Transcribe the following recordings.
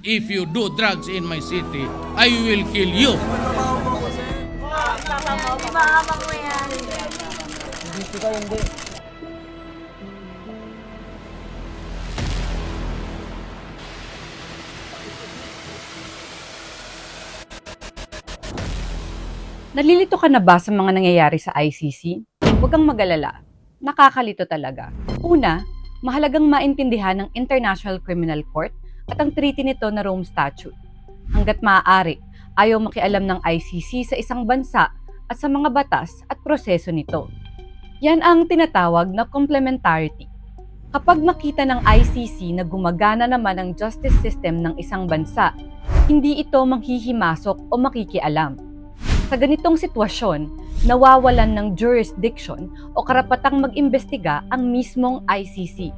if you do drugs in my city, I will kill you. Maamang mo yan. Dito ka, hindi. Nalilito ka na ba sa mga nangyayari sa ICC? Huwag kang mag-alala. Nakakalito talaga. Una, mahalagang maintindihan ng International Criminal Court at ang treaty nito na Rome Statute. Hanggat maaari, ayaw makialam ng ICC sa isang bansa at sa mga batas at proseso nito. Yan ang tinatawag na complementarity. Kapag makita ng ICC na gumagana naman ang justice system ng isang bansa, hindi ito manghihimasok o makikialam. Sa ganitong sitwasyon, nawawalan ng jurisdiction o karapatang mag-imbestiga ang mismong ICC.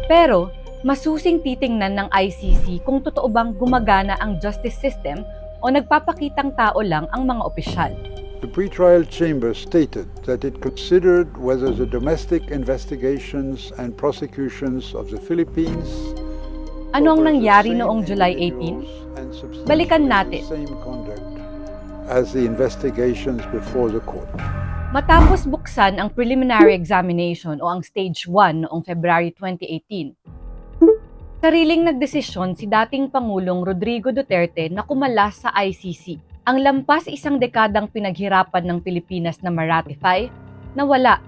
Pero, masusing titingnan ng ICC kung totoo bang gumagana ang justice system o nagpapakitang tao lang ang mga opisyal. The pretrial chamber stated that it considered whether the domestic investigations and prosecutions of the Philippines Ano ang nangyari noong July 18? Balikan natin. As the investigations before the court. Matapos buksan ang preliminary examination o ang stage 1 noong February 2018, sariling nagdesisyon si dating Pangulong Rodrigo Duterte na kumalas sa ICC. Ang lampas isang dekadang pinaghirapan ng Pilipinas na ma-ratify, nawala.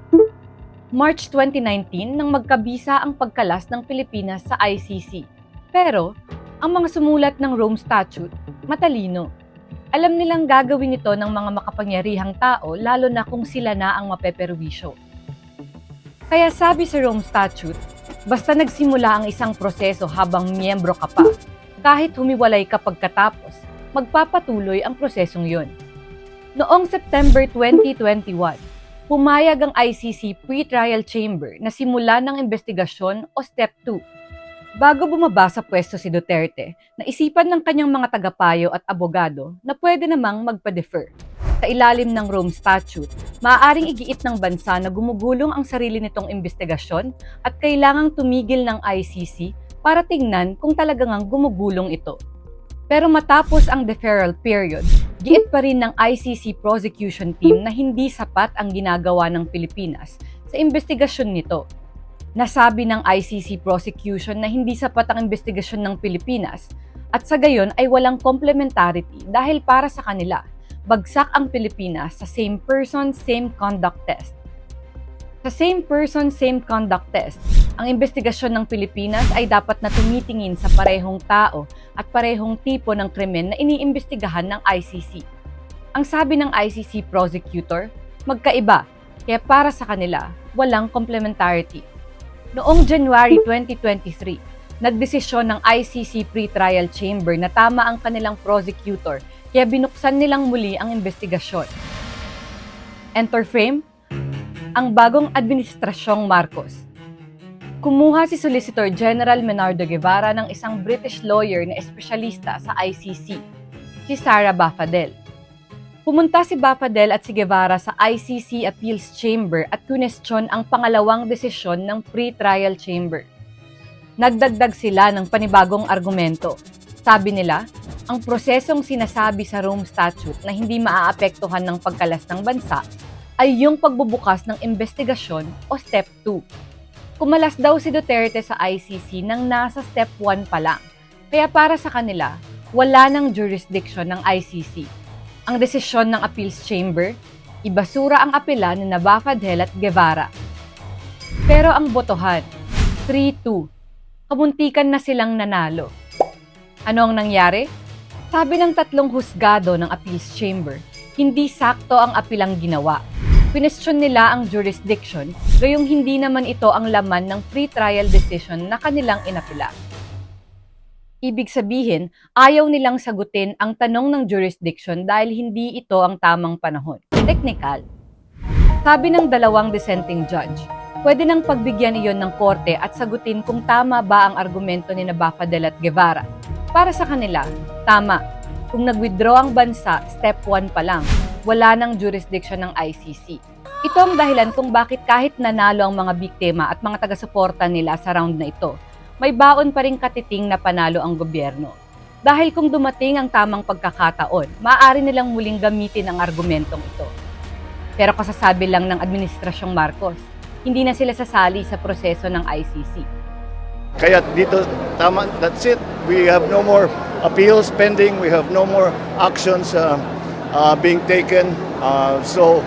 March 2019 nang magkabisa ang pagkalas ng Pilipinas sa ICC. Pero, ang mga sumulat ng Rome Statute, matalino. Alam nilang gagawin ito ng mga makapangyarihang tao lalo na kung sila na ang mapeperwisyo. Kaya sabi sa Rome Statute, basta nagsimula ang isang proseso habang miyembro ka pa, kahit humiwalay ka pagkatapos, magpapatuloy ang prosesong yun. Noong September 2021, pumayag ang ICC Pre-Trial Chamber na simula ng investigasyon o Step 2. Bago bumaba sa pwesto si Duterte, naisipan ng kanyang mga tagapayo at abogado na pwede namang magpa-defer. Sa ilalim ng Rome Statute, maaaring igiit ng bansa na gumugulong ang sarili nitong investigasyon at kailangang tumigil ng ICC para tingnan kung talagang gumugulong ito. Pero matapos ang deferral period, giit pa rin ng ICC prosecution team na hindi sapat ang ginagawa ng Pilipinas sa investigasyon nito. Nasabi ng ICC prosecution na hindi sapat ang investigasyon ng Pilipinas at sa gayon ay walang complementarity dahil para sa kanila, bagsak ang Pilipinas sa same person, same conduct test. Sa same person, same conduct test, ang investigasyon ng Pilipinas ay dapat na tumitingin sa parehong tao at parehong tipo ng krimen na iniimbestigahan ng ICC. Ang sabi ng ICC prosecutor, magkaiba, kaya para sa kanila, walang complementarity. Noong January 2023, nagdesisyon ng ICC Pre-Trial Chamber na tama ang kanilang prosecutor kaya binuksan nilang muli ang investigasyon. Enter frame, ang bagong administrasyong Marcos. Kumuha si Solicitor General Menardo Guevara ng isang British lawyer na espesyalista sa ICC, si Sara Bafadel. Pumunta si Bafadel at si Guevara sa ICC Appeals Chamber at kunestyon ang pangalawang desisyon ng Pre-Trial Chamber. Nagdagdag sila ng panibagong argumento. Sabi nila, ang prosesong sinasabi sa Rome Statute na hindi maaapektuhan ng pagkalas ng bansa ay yung pagbubukas ng investigasyon o Step 2. Kumalas daw si Duterte sa ICC nang nasa Step 1 pa lang. Kaya para sa kanila, wala ng jurisdiction ng ICC. Ang desisyon ng Appeals Chamber, ibasura ang apela ni Bafadel at Guevara. Pero ang botohan, 3-2, kamuntikan na silang nanalo. Ano ang nangyari? Sabi ng tatlong husgado ng Appeals Chamber, hindi sakto ang apilang ginawa. Kwinestyon nila ang jurisdiction, gayong hindi naman ito ang laman ng pre-trial decision na kanilang inapila. Ibig sabihin, ayaw nilang sagutin ang tanong ng jurisdiction dahil hindi ito ang tamang panahon. Technical. Sabi ng dalawang dissenting judge, pwede nang pagbigyan iyon ng korte at sagutin kung tama ba ang argumento ni Bafadel at Guevara. Para sa kanila, tama. Kung nag-withdraw ang bansa, step 1 pa lang, wala nang jurisdiction ng ICC. Ito ang dahilan kung bakit kahit nanalo ang mga biktima at mga taga-suporta nila sa round na ito, may baon pa ring katiting na panalo ang gobyerno. Dahil kung dumating ang tamang pagkakataon, maaari nilang muling gamitin ang argumentong ito. Pero kasasabi lang ng Administrasyong Marcos, hindi na sila sasali sa proseso ng ICC. Kaya dito, tama, that's it. We have no more appeals pending. We have no more actions being taken. So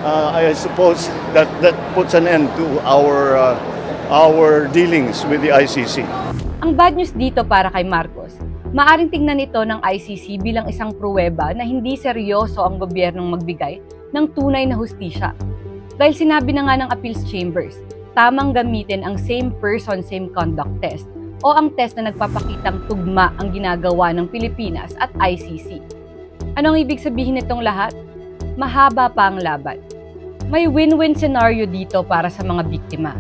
I suppose that puts an end to our dealings with the ICC. Ang bad news dito para kay Marcos, maaring tingnan ito ng ICC bilang isang pruweba na hindi seryoso ang gobyernong magbigay ng tunay na hustisya. Dahil sinabi na nga ng appeals chambers, tamang gamitin ang same person, same conduct test o ang test na nagpapakitang tugma ang ginagawa ng Pilipinas at ICC. Ano ang ibig sabihin nitong lahat? Mahaba pa ang laban. May win-win scenario dito para sa mga biktima.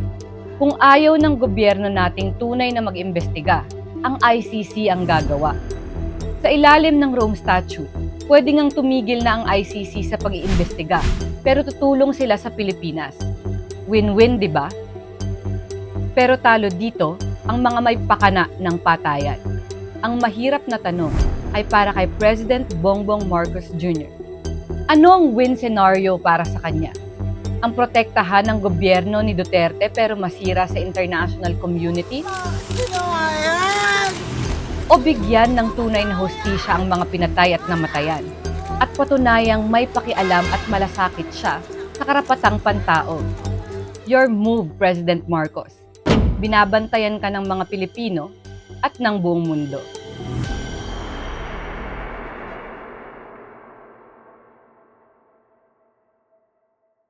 Kung ayaw ng gobyerno nating tunay na mag-imbestiga, ang ICC ang gagawa. Sa ilalim ng Rome Statute, pwede ngang tumigil na ang ICC sa pag-iimbestiga, pero tutulong sila sa Pilipinas. Win-win, di ba? Pero talo dito ang mga may pakana ng patayan. Ang mahirap na tanong ay para kay President Bongbong Marcos Jr. Ano ang win scenario para sa kanya? Ang protektahan ng gobyerno ni Duterte pero masira sa international community? O bigyan ng tunay na hustisya ang mga pinatay at namatayan? At patunayang may pakialam at malasakit siya sa karapatang pantao? Your move, President Marcos. Binabantayan ka ng mga Pilipino at ng buong mundo.